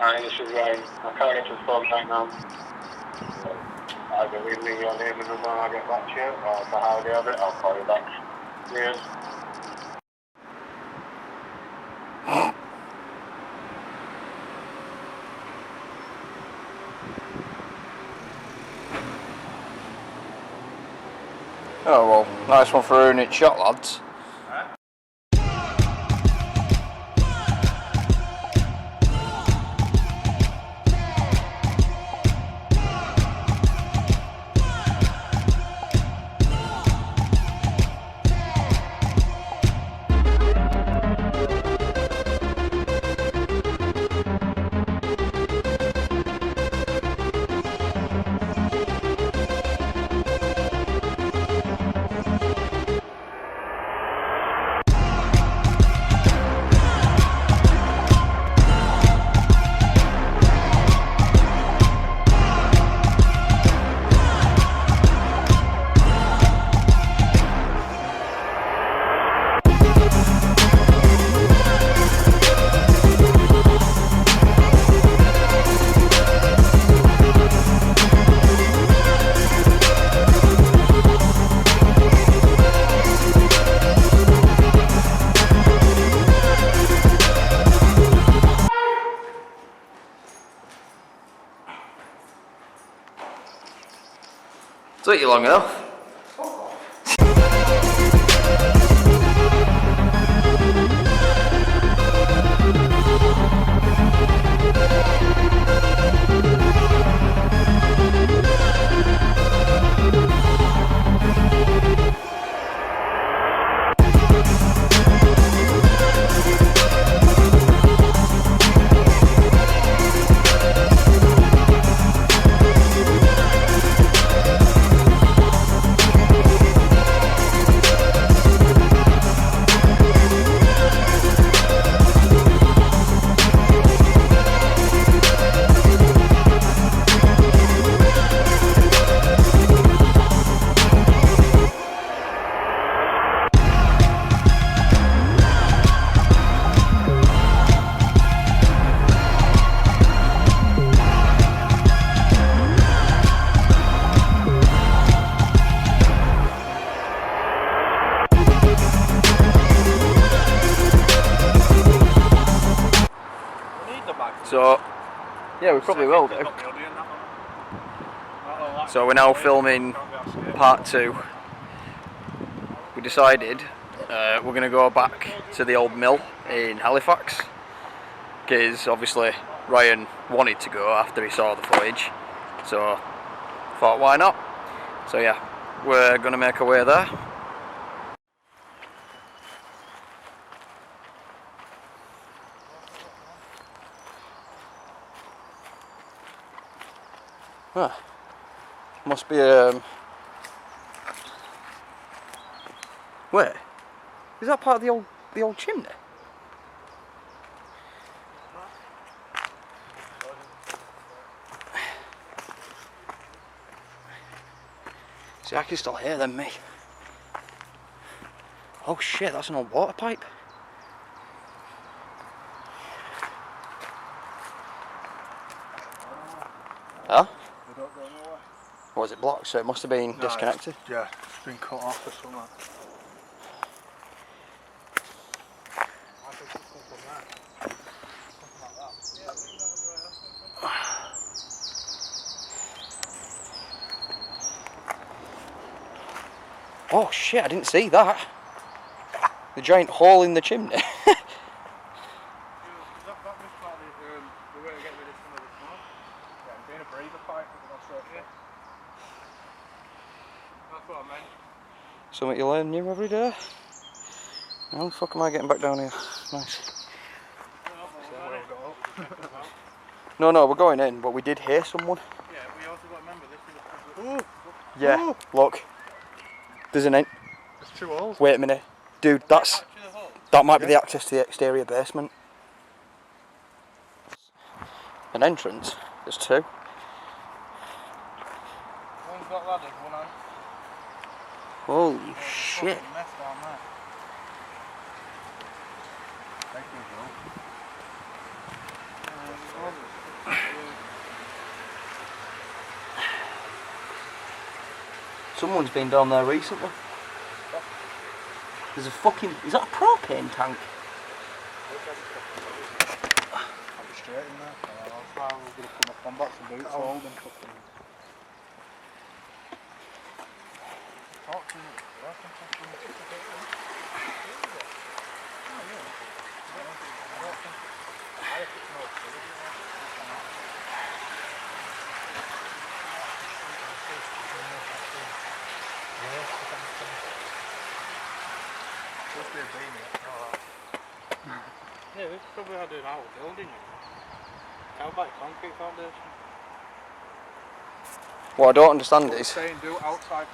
Alright, this is Ryan. I can't get to the phone right now. Either leave me your name and number and I'll get back to you, or if I already have it, I'll call you back. Cheers. Oh well, nice one for a unit shot, lads. Took you long enough. So, yeah, we probably will do. So we're now filming part 2. We decided we're going to go back to the old mill in Halifax, because obviously Ryan wanted to go after he saw the footage, so thought why not. So yeah, we're going to make our way there. Huh. Must be wait, is that part of the old chimney? See, I can still hear them, me. Oh shit, that's an old water pipe. Huh? Was it blocked? So it must have been disconnected. Yeah, it's been cut off or something. Oh shit, I didn't see that. The giant hole in the chimney. Something you learn new every day. How the fuck am I getting back down here? Nice. No, we're going in, but we did hear someone. Yeah, we also got to remember this is a... Yeah, look. There's an end. There's 2 holes. Wait a minute. Dude, that might be the access to the exterior basement. An entrance? There's 2. One's got ladders, one on. Holy shit. Mess down there. Thank you, Joe. Someone's been down there recently. There's a fucking... Is that a propane tank? I'll be straight in there. That's why we're going to put my combat boots hold and fucking... Talk to me. Yeah, this probably had an old building. How about concrete foundation? What I don't understand is... Saying do outside.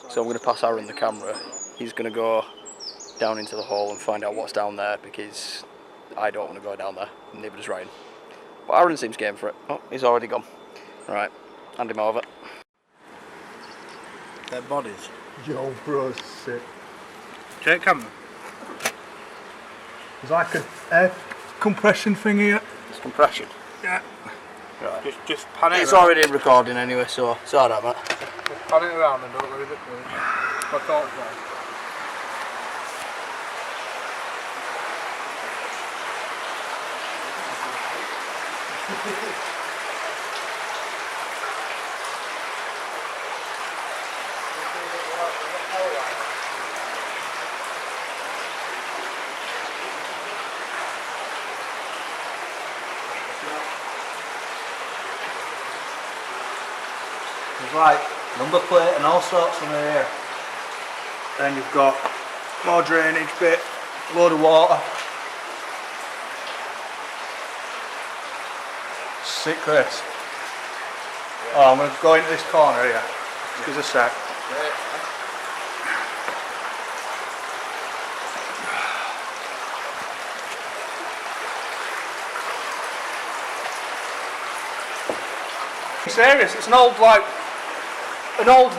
So I'm going to pass Aaron the camera. He's going to go down into the hall and find out what's down there because I don't want to go down there. Neither does Ryan. But Aaron seems game for it. Oh, he's already gone. Right, hand him over. Their bodies. Yo, bro, sick. Check camera. There's like an air compression thing here. It's compression. Yeah. Right. Just pan it It's around. already recording anyway, so it's alright, mate. Just pan it around and don't leave it please. My thoughts there. There's like number plate and all sorts in here. Then you've got more drainage bit, load of water. Sick this. Oh, I'm going to go into this corner here. Just give us a sec. Serious, it's an old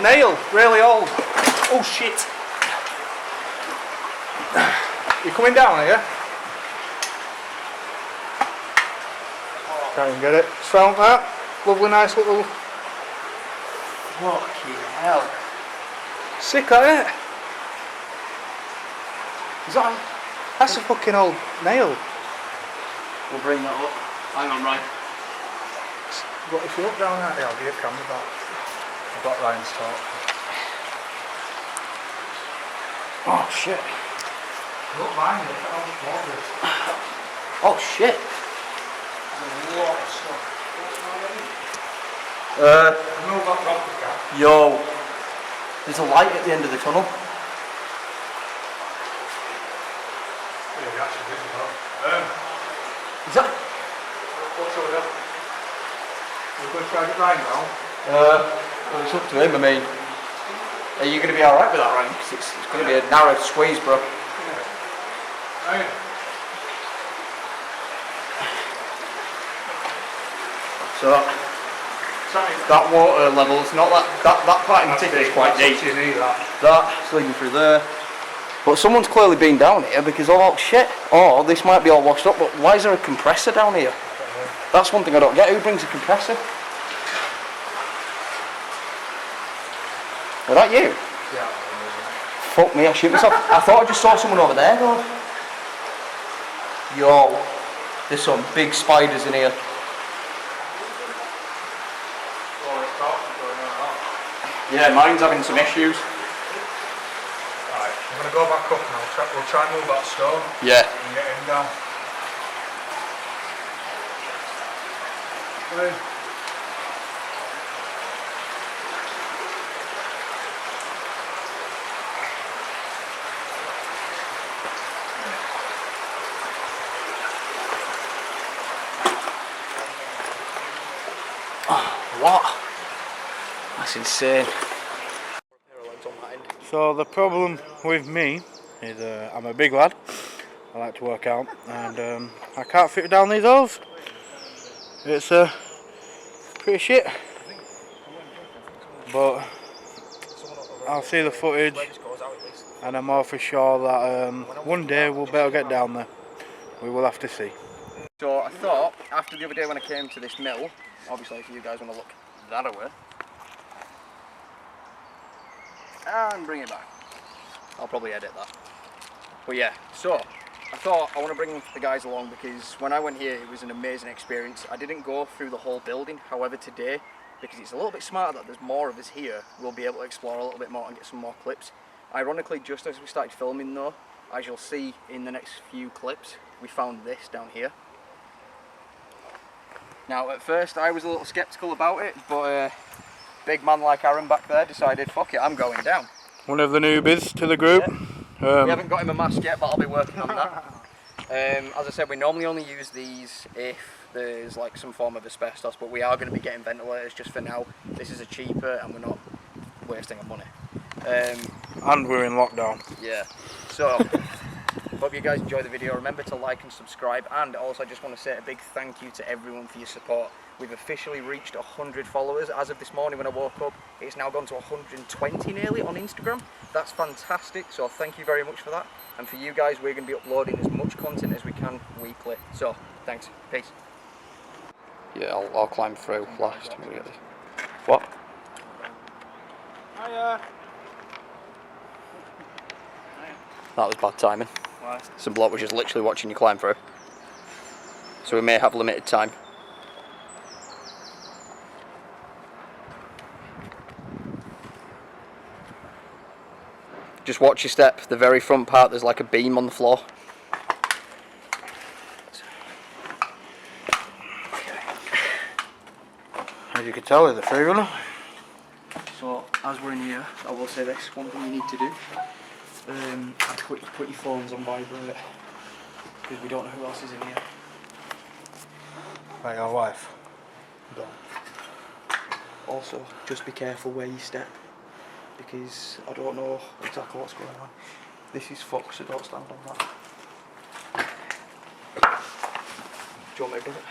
nail, really old. Oh shit. You coming down here? Can't even get it. Found that. Lovely nice little... Fucking hell. Sick, ain't it? Is that... That's a fucking old nail. We'll bring that up. Hang on, Ryan. What if you look down at it, I'll give you a camera back. I've got Ryan's talk. Oh shit. Look behind you, look at how much water there is. Oh shit. There's a lot of stuff. Move that rock we can. Yo. There's a light at the end of the tunnel. Yeah, we actually did as well. Is that... What's over there? We're going to try to get Ryan now. Well, it's up to him. I mean, are you going to be alright with that, Ryan? Because it's going to be a narrow squeeze, bro. Yeah. Ryan. So that water level, it's not that part in particular is quite deep. You need that. That's leading through there. But someone's clearly been down here because, oh shit, oh, this might be all washed up, but why is there a compressor down here? That's one thing I don't get. Who brings a compressor? Is that you? Yeah. Fuck me, I shoot myself. I thought I just saw someone over there though. Yo, there's some big spiders in here. Yeah, mine's having some issues. Alright, I'm going to go back up now. We'll try and move that stone Yeah. and get him down. What? That's insane. So the problem with me is I'm a big lad. I like to work out and I can't fit down these holes. It's pretty shit. But I'll see the footage and I'm all for sure that one day we'll better get down there. We will have to see. So I thought, after the other day when I came to this mill, obviously if you guys want to look that way, and bring it back. I'll probably edit that. But yeah, so I thought I want to bring the guys along because when I went here it was an amazing experience. I didn't go through the whole building, however today, because it's a little bit smarter that there's more of us here, we'll be able to explore a little bit more and get some more clips. Ironically, just as we started filming though, as you'll see in the next few clips, we found this down here. Now at first I was a little sceptical about it, but big man like Aaron back there decided, fuck it, I'm going down. One of the newbies to the group. Yeah. We haven't got him a mask yet, but I'll be working on that. As I said, we normally only use these if there's like some form of asbestos, but we are going to be getting ventilators just for now. This is a cheaper and we're not wasting our money. And we're in lockdown. Yeah. So, hope you guys enjoy the video. Remember to like and subscribe, and also I just want to say a big thank you to everyone for your support. We've officially reached 100 followers as of this morning when I woke up. It's now gone to 120 nearly on Instagram. That's fantastic, so thank you very much for that. And for you guys, we're going to be uploading as much content as we can weekly. So, thanks. Peace. Yeah, I'll climb through last. What? Hiya. That was bad timing. Why? Some bloke was just literally watching you climb through. So we may have limited time. Just watch your step. The very front part, there's like a beam on the floor. As you can tell, there's a free runner. So, as we're in here, I will say this, one thing you need to do, put your phones on vibrate, because we don't know who else is in here. Like your wife. Also, just be careful where you step, because I don't know exactly what's going on. This is fucked, so don't stand on that. Do you want me to do it?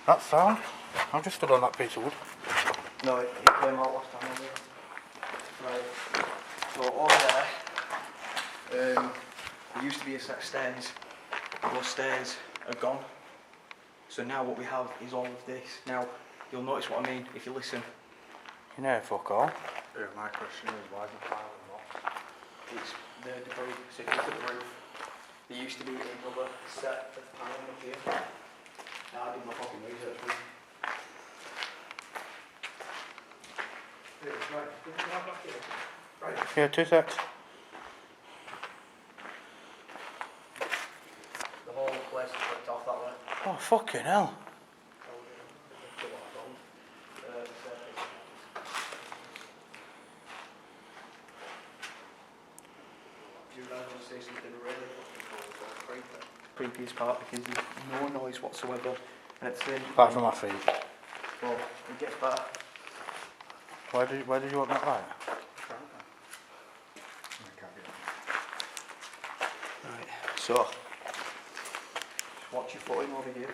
That sound? I've just stood on that piece of wood. No, it came out last time. Right. So over there, there used to be a set of stairs. Those stairs are gone. So now what we have is all of this. Now, you'll notice what I mean if you listen. You know, fuck all. Yeah, my question is why the file unlocked? It's the debris. So if you look at the roof, there used to be another set of paneling up here. Now I did my fucking research with. Right. Yeah, 2 secs. The whole place is flipped off that way. Oh, fucking hell. Do you guys want to say something really creepiest part, because there's no noise whatsoever, and it's in. Apart from my feet. Well, it gets better. Why did you want that light? Right, so watch your footing over here.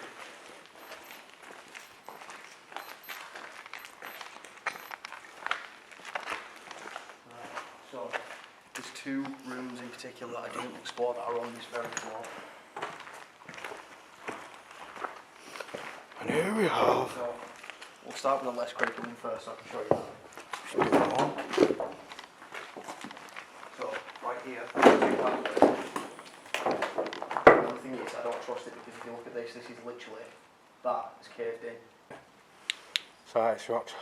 Right, so there's 2 rooms in particular that I didn't explore that are on this very floor. And here we have. So we'll start with the less critical one first, so I can show you that. So right here, 2 pathways. The thing is, I don't trust it, because if you look at this is literally, that is caved in. So it's rocked.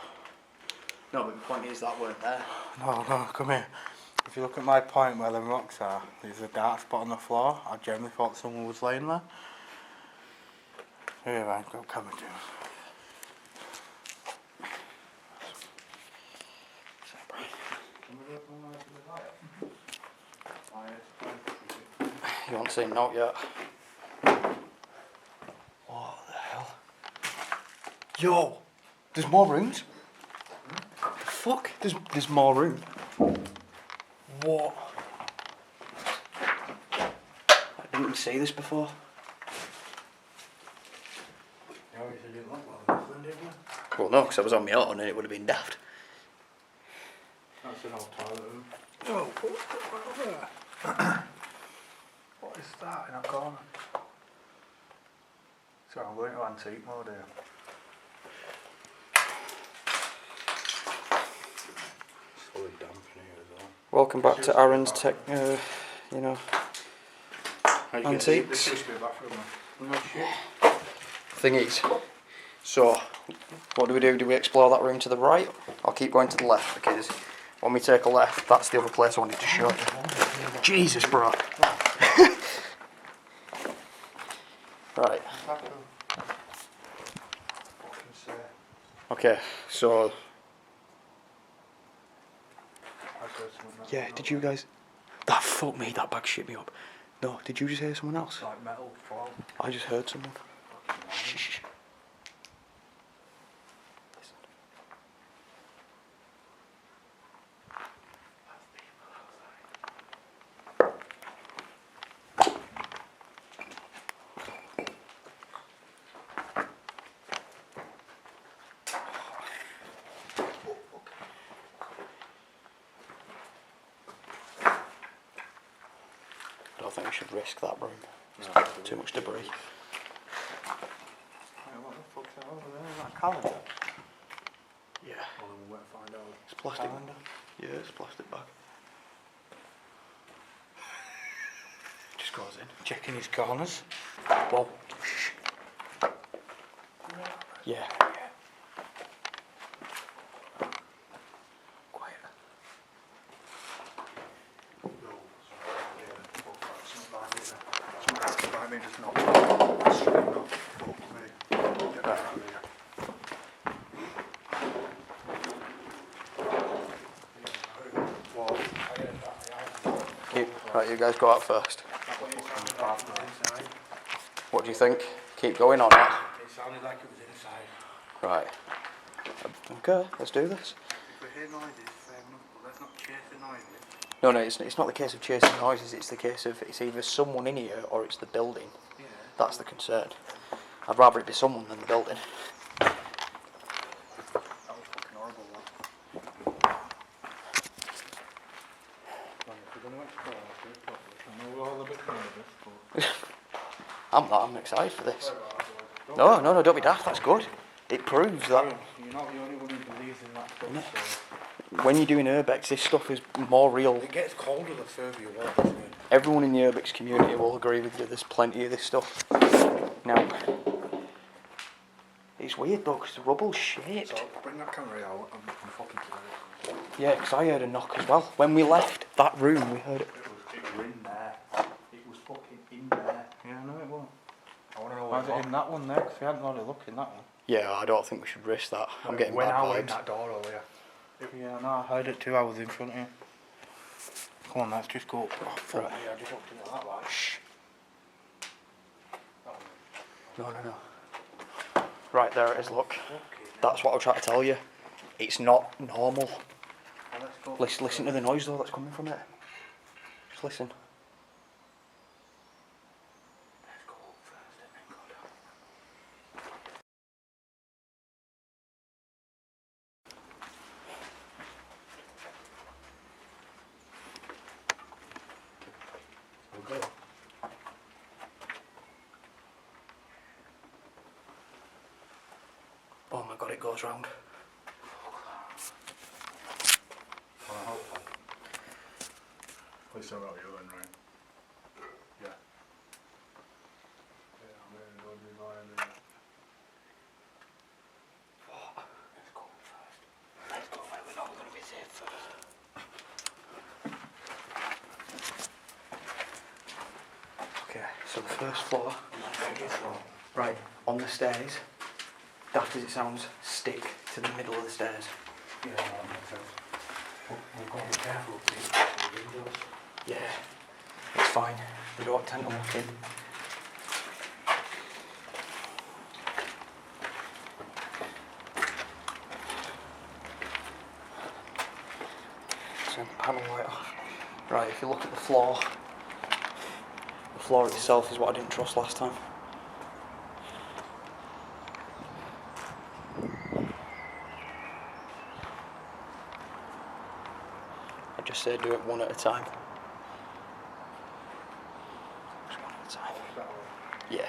No, but the point is that weren't there. No, come here. If you look at my point where the rocks are, there's a dark spot on the floor. I generally thought someone was laying there. Here, man, go coming to us. You haven't seen note yet. What the hell? Yo! There's more rooms? Fuck! There's more room. What? I didn't even see this before. You obviously didn't look well enough, did you? Well, no, because I was on my own and it would have been daft. That's an old toilet room. Oh, what's there? What is that in a corner? So I'm going to antique mode here. fully damp in here as well. Welcome back to Aaron's tech, you know, antiques. This used to be a bathroom. No shit. Thing is, so what do we do? Do we explore that room to the right or keep going to the left? Because when we take a left, that's the other place I wanted to show you. Jesus, bro. Right. Okay, so yeah, did you guys? That fuck me. That bag shit me up. No, did you just hear someone else? Like metal fall. I just heard someone. Shh. Listen. I don't think we should risk that room. No, Too much debris. What the fuck's that over there? Is that a calendar? Yeah. Well, we won't find out. It's plastic. Calendar? Yeah, it's a plastic bag. Just goes in. checking his corners. Whoa. Shh. Yeah. Quiet. Right, you guys go out first. What do you think? Keep going on that. It sounded like it was inside. Right. Okay, let's do this. If we hear noises, fair enough, but let's not chase the noises. No, it's not the case of chasing noises, it's the case of it's either someone in here or it's the building. Yeah. That's the concern. I'd rather it be someone than the building. That was fucking horrible, that. If we're going to explore, let's do it properly. I know we're all a bit nervous, but... I'm excited for this. No, don't be daft, that's good. It proves that You're not the only one who believes in that stuff, so... when you're doing urbex, this stuff is more real. It gets colder the further you walk, doesn't it? Everyone in the urbex community will agree with you, there's plenty of this stuff. Now, it's weird though, because the rubble's shit. So, bring that camera out, I'm fucking tired. Yeah, because I heard a knock as well. When we left that room, we heard it. It was in there. It was fucking in there. Yeah, I know it won't. I want to know Why what is it in that one there? Because we hadn't had a look in that one. Yeah, I don't think we should risk that. I'm getting when bad I went vibes. that door earlier. Yeah, no, I heard it too, I was in front of you. Come on, let's just go up. Oh, fuck Right. me, I just looked in that light. Shh. That one. No. Right, there it is, look. That's what I was trying to tell you. It's not normal. Well, let's go. Listen to the noise though that's coming from it. Just listen. Let's go up first and then go down. We'll go. Oh my god, it goes round. I hope. Please don't know you then, right? Yeah. Yeah, I'm going to go do mine there. Let's go first. Let's go where we're not going to be safe first. Okay, so the first floor. Right, on the stairs. Daft as it sounds, stick to the middle of the stairs. Yeah, that makes sense. We've got to be careful with the windows. Yeah, it's fine. We don't tend to look in. Turn the panel light off. Right, if you look at the floor itself is what I didn't trust last time. I just say do it one at a time. Just one at a time. Yeah.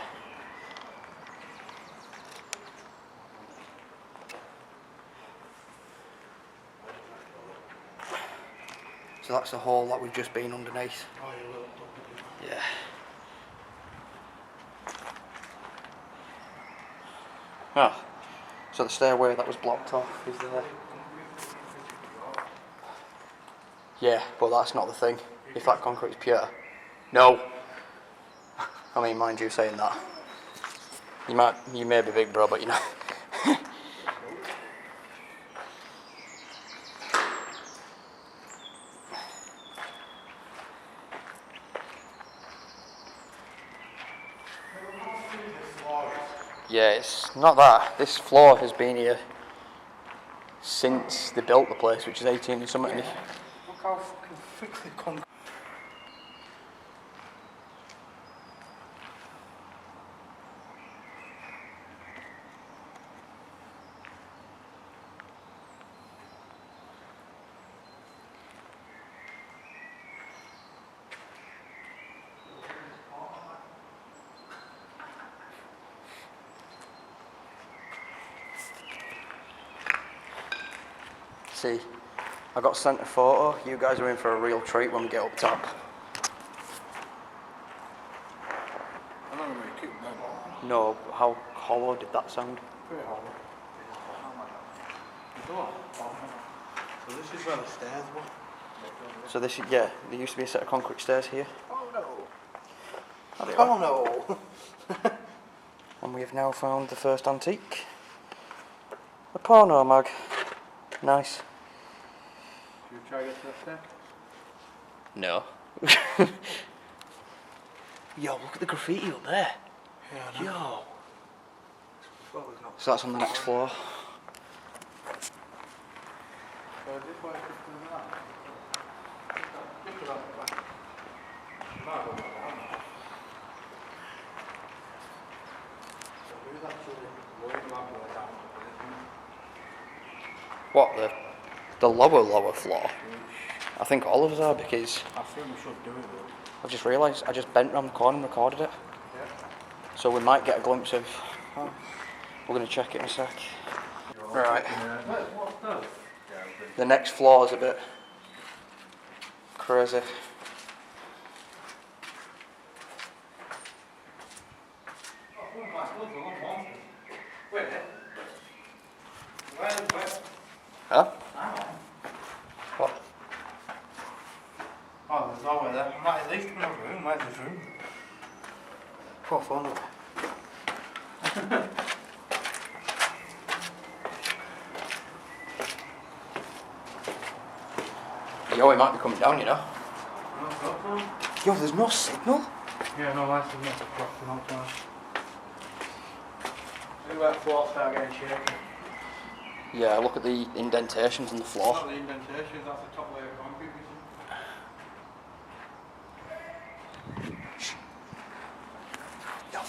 So that's the hole that we've just been underneath. Yeah. Ah, so the stairway that was blocked off is there. Yeah, but that's not the thing. If that concrete's pure. No! I mean, mind you saying that. You may be big bro, but you know. Yeah, it's not that. This floor has been here since they built the place, which is 18 and something. Look how fucking thick the concrete. See, I got sent a photo. You guys are in for a real treat when we get up top. I'm not gonna make it then. No, how hollow did that sound? Pretty hollow. So this is where the stairs were. So this, yeah, there used to be a set of concrete stairs here. Oh no. There you Oh are. no. And we have now found the first antique. A porno mag. Nice. Should we try to get to that stair? No. Yo, look at the graffiti up there. Yeah, I know. Yo. Well, there's not. So that's on the next floor. So this way is just that. Just around the back. Might go back down now. So who's actually worried about going down? What, the lower floor? I think all of us are, because I think we should do it though. I've just realised I just bent round the corner and recorded it. Yeah. So we might get a glimpse of... We're going to check it in a sec. Right. The next floor is a bit crazy. Huh? What? Oh, there's nowhere there. I might at least come over room. Where's this room? Poor phone. Yo, it might be coming down, you know. Yo, there's no signal. Yeah, no, that's not the proper outside. See where floors start getting shaky. Yeah, look at the indentations in the floor. Not the indentations, that's the top layer of concrete. Yo.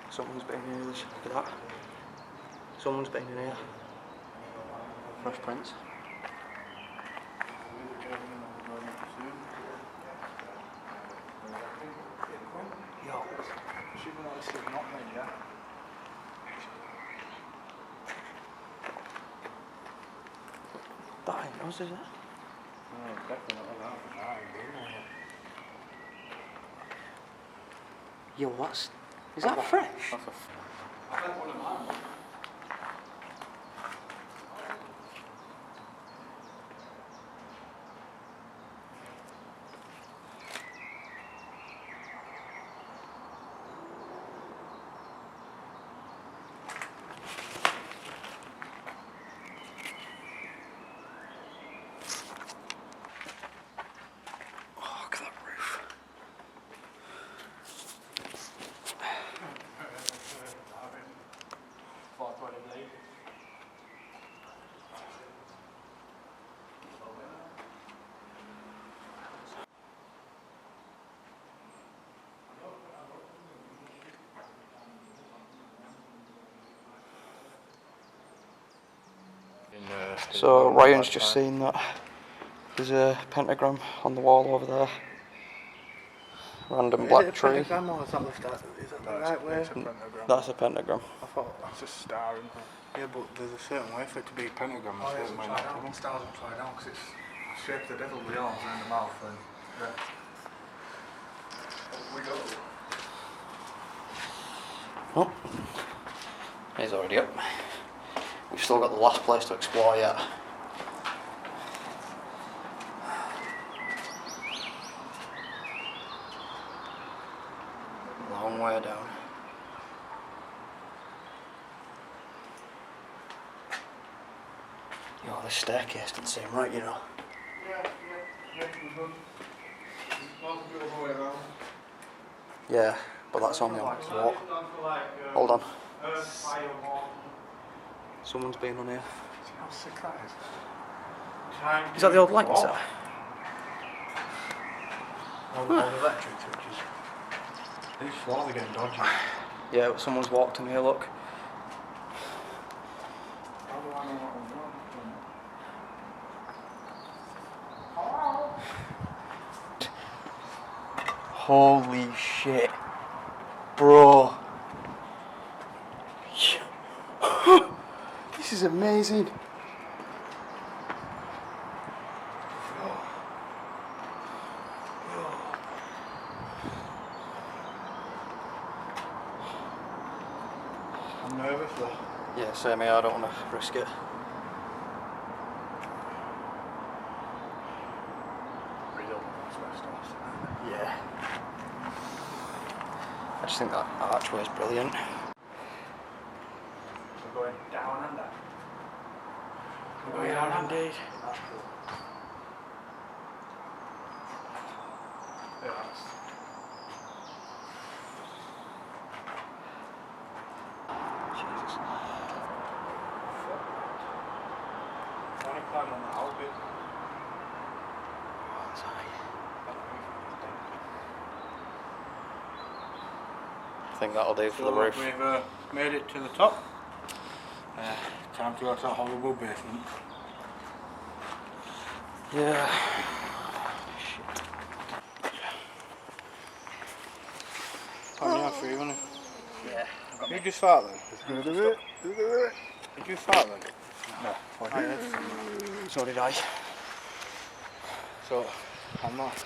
Someone's been in here, look at that. Someone's been in here. Fresh prints. Yo. That ain't us, is it? Yo, that's... Is that fresh? I think one of mine. Oh, look at that roof. So Ryan's just seen that there's a pentagram on the wall over there. Random black tree. Is that the right way? It's a pentagram. That's a pentagram. I thought It's a star, isn't it? yeah, but there's a certain way for it to be a pentagram. Oh, a yeah, certain way upside not to down. be. Stars upside down because it's the shape of the devil with the arms around the mouth and we go. Oh, he's already up. We've still got the last place to explore yet. Long way down. Yo, this staircase didn't seem right, you know. Yeah, but that's only on walk. Hold on. Someone's been on here. How sick that is? Is that the old light set? All the electric switches. These floors are getting dodgy. Yeah, but someone's walked in here, look. How do I know what I'm doing? Holy shit. Bro. This is amazing. I'm nervous though. Yeah, same here, I don't want to risk it. Real asbestos. Yeah. I just think that archway is brilliant. We're going down under. Oh yeah, indeed. That's cool. Yeah, that's... Jesus. I want to climb on the whole bit. That's high. I think that'll do for the roof. We've made it to the top. Time to go to that horrible basement. Yeah. Oh, yeah, free, wasn't it? Yeah. Did you fart then? Did you fart then? No. So did I. So, I'm not.